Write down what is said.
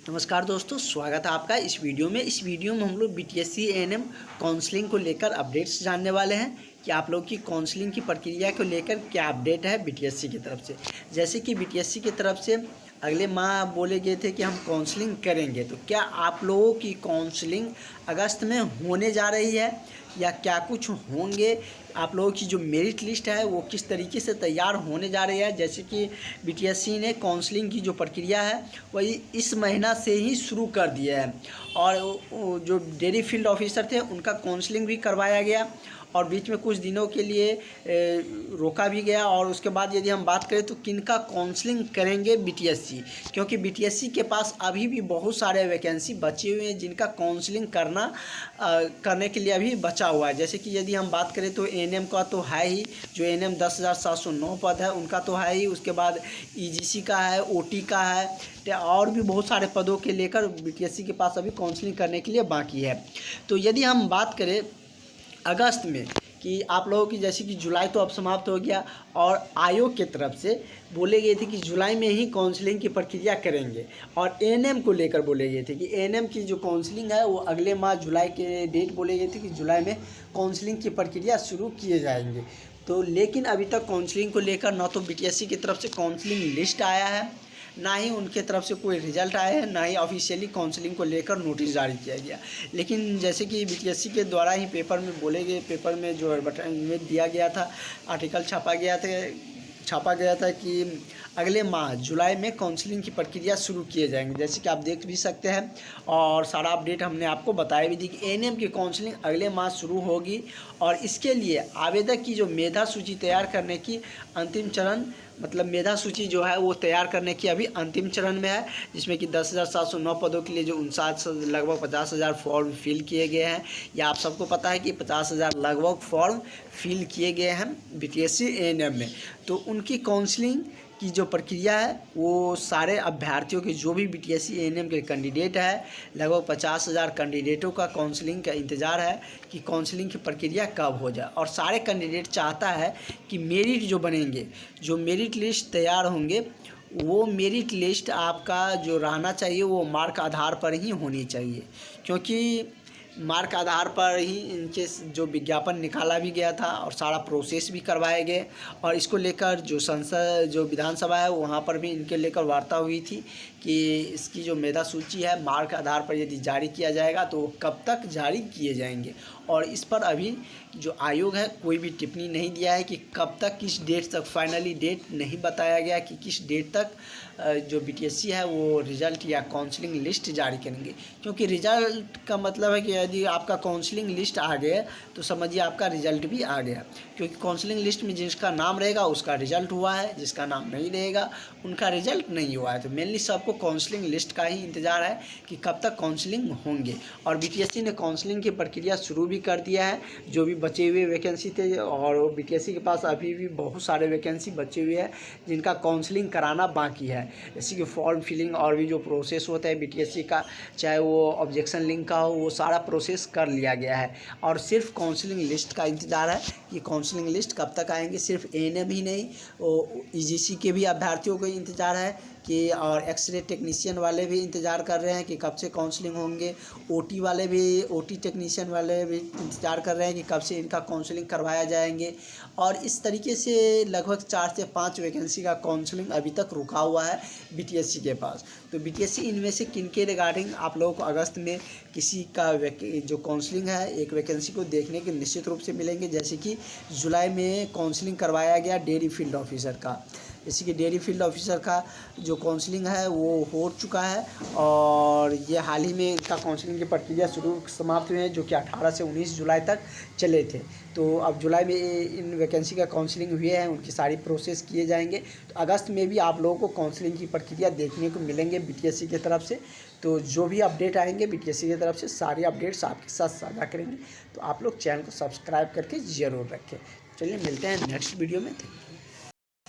नमस्कार दोस्तों, स्वागत है आपका इस वीडियो में। हम लोग बीटीएससी एएनएम काउंसलिंग को लेकर अपडेट्स जानने वाले हैं कि आप लोग की काउंसलिंग की प्रक्रिया को लेकर क्या अपडेट है बीटीएससी की तरफ से। जैसे कि बीटीएससी की तरफ से अगले माह बोले गए थे कि हम काउंसलिंग करेंगे, तो क्या आप लोगों की काउंसलिंग अगस्त में होने जा रही है या क्या कुछ होंगे? आप लोगों की जो मेरिट लिस्ट है वो किस तरीके से तैयार होने जा रही है? जैसे कि बीटीएससी ने काउंसलिंग की जो प्रक्रिया है वही इस महीना से ही शुरू कर दिया है और जो डेयरी फील्ड ऑफिसर थे उनका काउंसलिंग भी करवाया गया और बीच में कुछ दिनों के लिए रोका भी गया। और उसके बाद यदि हम बात करें तो किनका काउंसलिंग करेंगे बीटीएससी, क्योंकि बीटीएससी के पास अभी भी बहुत सारे वैकेंसी बचे हुए हैं जिनका काउंसलिंग करने के लिए अभी बचा हुआ है। जैसे कि यदि हम बात करें तो एएनएम का तो है ही, जो एएनएम 10,709 पद है उनका तो है ही। उसके बाद ईजीसी का है, ओटी का है और भी बहुत सारे पदों के लेकर बीटीएससी के पास अभी काउंसलिंग करने के लिए बाकी है। तो यदि हम बात करें अगस्त में कि आप लोगों की, जैसे कि जुलाई तो अब समाप्त हो गया और आयोग की तरफ से बोले गए थे कि जुलाई में ही काउंसलिंग की प्रक्रिया करेंगे और एएनएम को लेकर बोले गए थे कि एएनएम की जो काउंसलिंग है वो अगले माह जुलाई के डेट बोले गए थे कि जुलाई में काउंसलिंग की प्रक्रिया शुरू किए जाएंगे। तो लेकिन अभी तक काउंसलिंग को लेकर ना तो बीटीएससी की तरफ से काउंसलिंग लिस्ट आया है, ना ही उनके तरफ से कोई रिजल्ट आया है, ना ही ऑफिशियली काउंसलिंग को लेकर नोटिस जारी किया गया। लेकिन जैसे कि बीटीएससी के द्वारा ही पेपर में बोले गए, पेपर में जो एडवर्टाइजमेंट दिया गया था, आर्टिकल छापा गया था कि अगले माह जुलाई में काउंसलिंग की प्रक्रिया शुरू किए जाएंगे। जैसे कि आप देख भी सकते हैं और सारा अपडेट हमने आपको बताया भी थी कि एएनएम की काउंसलिंग अगले माह शुरू होगी और इसके लिए आवेदक की जो मेधा सूची तैयार करने की अंतिम चरण, मतलब मेधा सूची जो है वो तैयार करने की अभी अंतिम चरण में है, जिसमें कि 10,709 पदों के लिए जो 59 लगभग 50,000 फॉर्म फिल किए गए हैं। या आप सबको पता है कि 50,000 लगभग फॉर्म फिल किए गए हैं बीटीएससी एएनएम में। तो उनकी काउंसलिंग की जो प्रक्रिया है वो सारे अभ्यर्थियों के, जो भी बीटीएससी एएनएम के कैंडिडेट है, लगभग 50,000 कैंडिडेटों का काउंसलिंग का इंतज़ार है कि काउंसलिंग की प्रक्रिया कब हो जाए। और सारे कैंडिडेट चाहता है कि मेरिट जो बनेंगे, जो मेरिट लिस्ट तैयार होंगे, वो मेरिट लिस्ट आपका जो रहना चाहिए वो मार्क आधार पर ही होनी चाहिए, क्योंकि मार्क आधार पर ही इनके जो विज्ञापन निकाला भी गया था और सारा प्रोसेस भी करवाए गए। और इसको लेकर जो संसद, जो विधानसभा है, वहाँ पर भी इनके लेकर वार्ता हुई थी कि इसकी जो मेधा सूची है मार्क आधार पर यदि जारी किया जाएगा तो वो कब तक जारी किए जाएंगे। और इस पर अभी जो आयोग है कोई भी टिप्पणी नहीं दिया है कि कब तक, किस डेट तक, फाइनली डेट नहीं बताया गया कि किस डेट तक जो बीटीएससी है वो रिज़ल्ट या काउंसलिंग लिस्ट जारी करेंगे। क्योंकि रिज़ल्ट का मतलब है कि यदि आपका काउंसलिंग लिस्ट आ गया तो समझिए आपका रिज़ल्ट भी आ गया, क्योंकि काउंसलिंग लिस्ट में जिसका नाम रहेगा उसका रिज़ल्ट हुआ है, जिसका नाम नहीं रहेगा उनका रिज़ल्ट नहीं हुआ है। तो मेनली सबको काउंसलिंग लिस्ट का ही इंतज़ार है कि कब तक काउंसलिंग होंगे। और बीटीएससी ने काउंसलिंग की प्रक्रिया शुरू भी कर दिया है। जो भी बचे हुए वैकेंसी थे, और बीटीएससी के पास अभी भी बहुत सारे वैकेंसी बचे हुए हैं जिनका काउंसलिंग कराना बाकी है। जैसे कि फॉर्म फिलिंग और भी जो प्रोसेस होता है बीटीएससी का, चाहे वो ऑब्जेक्शन लिंक का हो, वो सारा प्रोसेस कर लिया गया है और सिर्फ काउंसलिंग लिस्ट का इंतज़ार है कि काउंसलिंग लिस्ट कब तक आएंगे। सिर्फ एएनएम ही नहीं, वो ईजीसी के भी अभ्यर्थियों को इंतज़ार है कि, और एक्सरे टेक्नीशियन वाले भी इंतज़ार कर रहे हैं कि कब से काउंसलिंग होंगे। ओटी वाले भी, ओटी टेक्नीशियन वाले भी इंतज़ार कर रहे हैं कि कब से इनका काउंसलिंग करवाया जाएंगे। और इस तरीके से लगभग 4 से 5 वैकेंसी का काउंसलिंग अभी तक रुका हुआ है बीटीएससी के पास। तो बीटीएससी इनमें से किन के रिगार्डिंग आप लोगों को अगस्त में किसी का जो काउंसलिंग है, एक वैकेंसी को देखने के निश्चित रूप से मिलेंगे। जैसे कि जुलाई में काउंसलिंग करवाया गया डेयरी फील्ड ऑफिसर का, जैसे कि डेयरी फील्ड ऑफिसर का जो काउंसलिंग है वो हो चुका है और ये हाल ही में इनका काउंसलिंग की प्रक्रिया समाप्त हुई है, जो कि 18 से 19 जुलाई तक चले थे। तो अब जुलाई में इन वैकेंसी का काउंसलिंग हुए हैं, उनकी सारी प्रोसेस किए जाएंगे। तो अगस्त में भी आप लोगों को काउंसलिंग की प्रक्रिया देखने को मिलेंगे बीटीएससी की तरफ से। तो जो भी अपडेट आएंगे बीटीएससी की तरफ से, सारे अपडेट्स आपके साथ साझा करेंगे। तो आप लोग चैनल को सब्सक्राइब करके ज़रूर रखें। चलिए मिलते हैं नेक्स्ट वीडियो में।